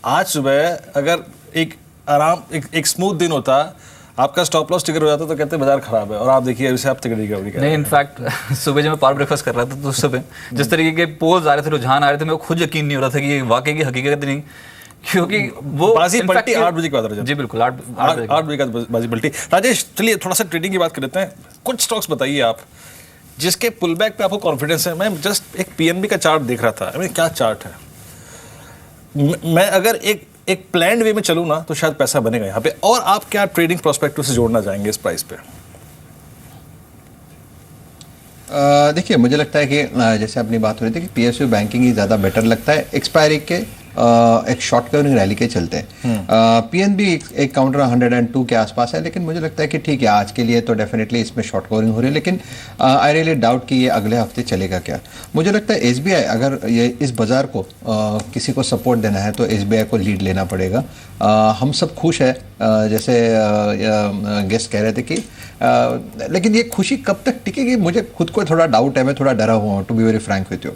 आज सुबह अगर एक स्मूथ दिन होता, आपका स्टॉप लॉस ट्रिगर हो जाता तो कहते बाजार खराब है, और आप देखिए अभी से आप ट्रिगर रिकवरी कर रहे हैं। नहीं, इनफैक्ट सुबह जब मैं पावर ब्रेकफास्ट कर रहा था तो उस समय जिस तरीके के पोल्स आ रहे थे, रुझान आ रहे थे, मेरे को खुद यकीन नहीं हो रहा था कि ये वाकई की हकीकत नहीं, क्योंकि वो बाजी पलटी 8 बजे के बाद। जी बिल्कुल, 8 बजे का बाजी पलटी। राजेश, चलिए थोड़ा सा ट्रेडिंग की बात कर लेते हैं। कुछ स्टॉक्स बताइए आप जिसके पुल बैक पे आपको कॉन्फिडेंस है। मैं जस्ट एक पीएनबी का चार्ट देख रहा था, क्या चार्ट है। मैं अगर एक प्लान्ड वे में चलूँ ना तो शायद पैसा बनेगा यहाँ पे। और आप क्या ट्रेडिंग प्रोस्पेक्टिव से जोड़ना चाहेंगे इस प्राइस पे? देखिए, मुझे लगता है कि जैसे अपनी बात हो रही थी कि पीएसयू बैंकिंग ही ज़्यादा बेटर लगता है एक्सपायरी के एक शॉर्ट कवरिंग रैली के चलते हैं। पीएनबी एक काउंटर 102 के आसपास है, लेकिन मुझे लगता है कि ठीक है आज के लिए तो डेफिनेटली इसमें शॉर्ट कवरिंग हो रही है, लेकिन आई रियली डाउट कि ये अगले हफ्ते चलेगा क्या। मुझे लगता है एसबीआई अगर ये इस बाजार को किसी को सपोर्ट देना है तो एसबीआई को लीड लेना पड़ेगा। हम सब खुश है, जैसे गेस्ट कह रहे थे कि लेकिन ये खुशी कब तक टिकेगी, मुझे खुद को थोड़ा डाउट है। मैं थोड़ा डरा हुआ हूँ, to be very frank with you.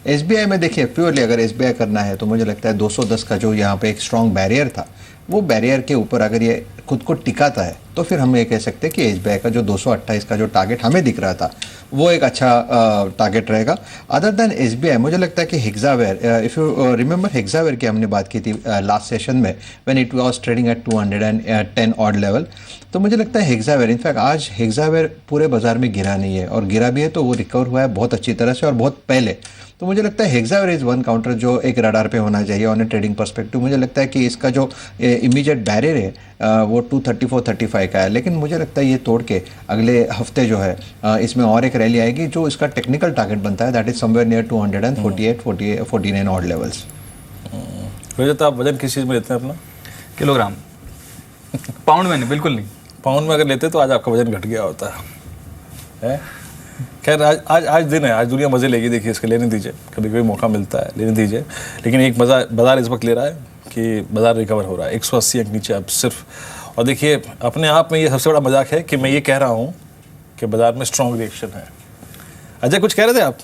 SBI में देखिए, प्योरली अगर एसबीआई करना है तो मुझे लगता है 210 का जो यहाँ पे एक स्ट्रॉन्ग बैरियर था, वो बैरियर के ऊपर अगर ये खुद को टिकाता है तो फिर हम ये कह सकते हैं कि एसबीआई का जो 228 का जो टारगेट हमें दिख रहा था वो एक अच्छा टारगेट रहेगा। अदर देन एसबीआई मुझे लगता है कि Hexaware, if you remember Hexaware की हमने बात की थी लास्ट सेशन में when it was trading at 210 odd level. तो मुझे लगता है हेक्सावेयर, इनफैक्ट आज हेक्सावेयर पूरे बाजार में गिरा नहीं है, और गिरा भी है तो वो रिकवर हुआ है बहुत अच्छी तरह से और बहुत पहले। तो मुझे लगता है हेक्सावेयर इज़ वन काउंटर जो एक रडार पे होना चाहिए ऑन ए ट्रेडिंग पर्सपेक्टिव। मुझे लगता है कि इसका जो इमीडिएट बैरियर है वो 234-35 का है, लेकिन मुझे लगता है ये तोड़ के अगले हफ्ते जो है इसमें और एक रैली आएगी जो इसका टेक्निकल टारगेट बनता है, that is somewhere near 248-49 odd levels. तो आप वजन किस चीज़ में लेते हैं अपना? किलोग्राम। पाउंड में नहीं, बिल्कुल नहीं। पाउंड में अगर लेते तो आज आपका वजन घट गया होता है। खैर आज दिन है, आज दुनिया मज़े लेगी। देखिए इसके लेने दीजिए, कभी कभी मौका मिलता है, लेने दीजिए। लेकिन एक बाजार इस वक्त ले रहा है कि बाजार रिकवर हो रहा है 180 अंक नीचे अब सिर्फ। और देखिए अपने आप में ये सबसे बड़ा मजाक है कि मैं ये कह रहा हूँ कि बाजार में स्ट्रॉन्ग रिएक्शन है। अजय कुछ कह रहे थे आप?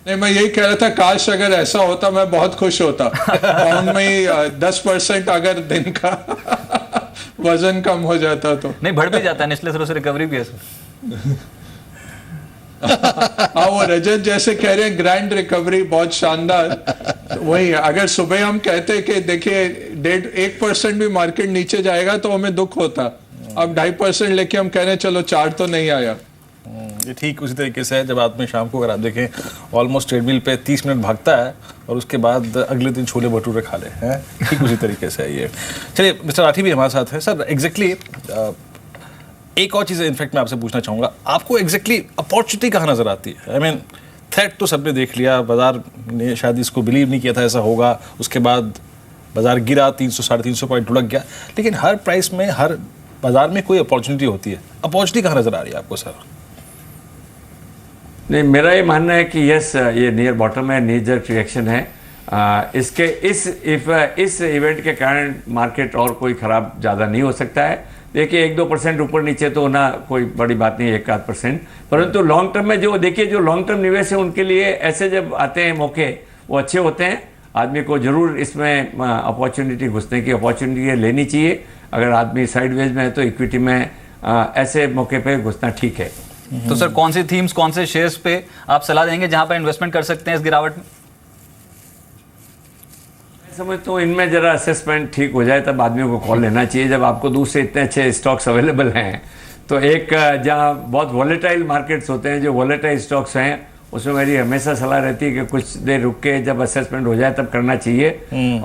नहीं, मैं यही कह रहा था काश अगर ऐसा होता मैं बहुत खुश होता। पाउंड में ही 10% अगर दिन का वजन कम हो जाता तो। नहीं, बढ़ भी जाता है, निचले सिरों से रिकवरी भी है सर। हाँ, वो रजत जैसे कह रहे हैं ग्रैंड रिकवरी, बहुत शानदार। वही अगर सुबह हम कहते कि देखिए 1% भी मार्केट नीचे जाएगा तो हमें दुख होता। अब 2.5% लेके हम कह रहे हैं चलो 4 तो नहीं आया। ये ठीक उसी तरीके से है जब आदमी शाम को अगर आप देखें ऑलमोस्ट ट्रेडमिल पे 30 मिनट भागता है और उसके बाद अगले दिन छोले भटूरे खा ले हैं, ठीक उसी तरीके से है ये। चलिए मिस्टर राठी भी हमारे साथ है। सर एग्जैक्टली एक और चीज़ इनफैक्ट मैं आपसे पूछना चाहूँगा, आपको एग्जैक्टली अपॉर्चुनिटी कहाँ नज़र आती है? आई मीन थ्रेट तो सबने देख लिया, बाजार ने शायद इसको बिलीव नहीं किया था ऐसा होगा, उसके बाद बाजार गिरा 300-350 पॉइंट लुढ़क गया, लेकिन हर प्राइस में हर बाजार में कोई अपॉर्चुनिटी होती है। अपॉर्चुनिटी कहाँ नज़र आ रही है आपको सर? नहीं, मेरा ये मानना है कि यस, ये नियर बॉटम है, नीजर रिएक्शन है। इस इवेंट के कारण मार्केट और कोई ख़राब ज़्यादा नहीं हो सकता है। देखिए 1-2% ऊपर नीचे तो होना कोई बड़ी बात नहीं है, 1-8%। परंतु लॉन्ग टर्म में जो देखिए जो लॉन्ग टर्म निवेश है उनके लिए ऐसे जब आते हैं मौके वो अच्छे होते हैं। आदमी को ज़रूर इसमें अपॉर्चुनिटी, घुसने की अपॉर्चुनिटी लेनी चाहिए। अगर आदमी साइडवेज में है तो इक्विटी में ऐसे मौके पे घुसना ठीक है। तो सर कौन सी थीम्स, कौन से शेयर्स पे आप सलाह देंगे जहां पर इन्वेस्टमेंट कर सकते हैं इस गिरावट में? मैं समझता हूँ इनमें जरा असेसमेंट ठीक हो जाए तब आदमियों को कॉल लेना चाहिए। जब आपको दूर से इतने अच्छे स्टॉक्स अवेलेबल हैं तो एक जहाँ बहुत वॉलेटाइल मार्केट्स होते हैं, जो वॉलेटाइल स्टॉक्स हैं उसमें मेरी हमेशा सलाह रहती है कि कुछ देर रुक के जब असेसमेंट हो जाए तब करना चाहिए।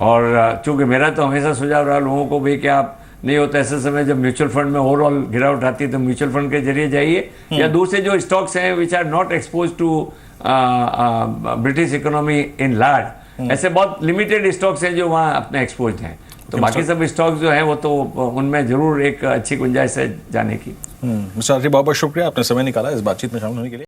और चूँकि मेरा तो हमेशा सुझाव रहा लोगों को भी कि आप नहीं होता ऐसे समय जब म्यूचुअल फंड में ओवरऑल गिरावट आती है तो म्यूचुअल फंड के जरिए जाइए, या दूसरे जो स्टॉक्स हैं which are not expose to British economy in large, ऐसे बहुत लिमिटेड स्टॉक्स हैं जो वहाँ अपने एक्सपोज हैं। तो बाकी सब स्टॉक्स जो हैं वो तो उनमें जरूर एक अच्छी गुंजाइश है जाने की। मिस्टर राठी, बहुत बहुत शुक्रिया, आपने समय निकाला इस बातचीत में शामिल होने के लिए।